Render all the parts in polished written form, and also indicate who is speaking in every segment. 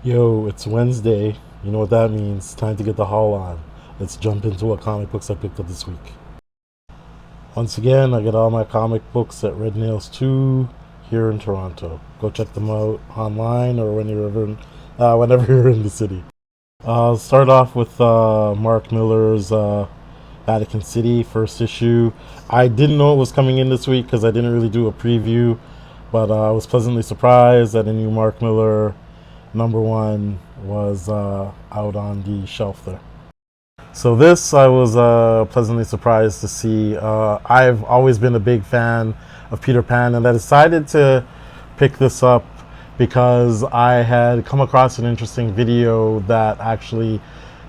Speaker 1: Yo, it's Wednesday. You know what that means. Time to get the haul on. Let's jump into what comic books I picked up this week. Once again, I get all my comic books at Red Nails 2 here in Toronto. Go check them out online or whenever you're in the city. I'll start off with Mark Miller's Vatican City first issue. I didn't know it was coming in this week because I didn't really do a preview, but I was pleasantly surprised that a new Mark Miller number one was out on the shelf there. So this I was pleasantly surprised to see. I've always been a big fan of Peter Pan, and I decided to pick this up because I had come across an interesting video that actually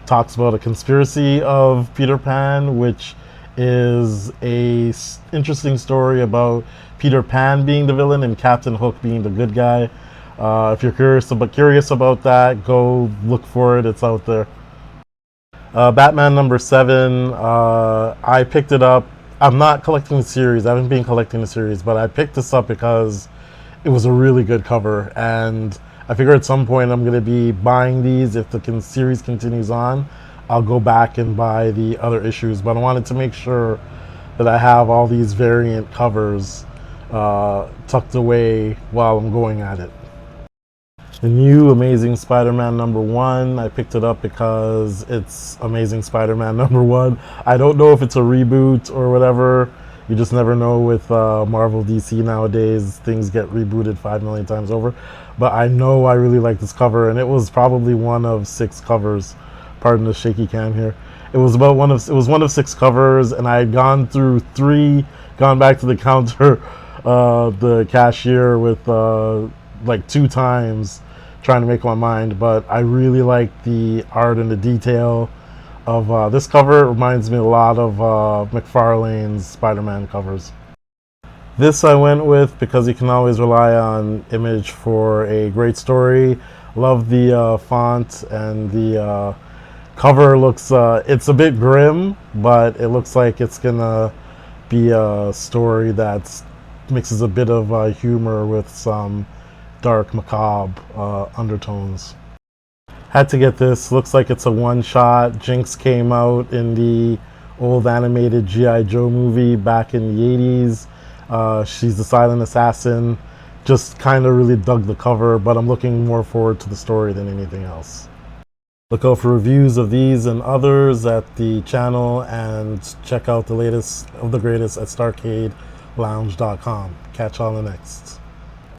Speaker 1: talks about a conspiracy of Peter Pan, which is a interesting story about Peter Pan being the villain and Captain Hook being the good guy. If you're curious about that, go look for it. It's out there. Batman number 7. I picked it up. I'm not collecting the series. I haven't been collecting the series, but I picked this up because it was a really good cover, and I figure at some point I'm going to be buying these. If the series continues on, I'll go back and buy the other issues. But I wanted to make sure that I have all these variant covers tucked away while I'm going at it. The new Amazing Spider-Man number 1, I picked it up because it's Amazing Spider-Man number 1. I don't know if it's a reboot or whatever. You just never know with Marvel DC nowadays. Things get rebooted 5 million times over. But I know I really like this cover, and it was probably one of 6 covers. Pardon the shaky cam here. It was one of 6 covers, and I had gone through 3, gone back to the counter, the cashier with like 2 times, trying to make my mind. But I really like the art and the detail of this cover. It reminds me a lot of McFarlane's Spider-Man covers. This I went with because you can always rely on Image for a great story. Love the font, and the cover looks, it's a bit grim, but it looks like it's gonna be a story that mixes a bit of humor with some dark macabre undertones. Had to get this. Looks like it's a one-shot. Jinx came out in the old animated G.I. Joe movie back in the 80s. She's the silent assassin. Just kind of really dug the cover, but I'm looking more forward to the story than anything else. Look out for reviews of these and others at the channel, and check out the latest of the greatest at StarcadeLounge.com. Catch y'all in the next.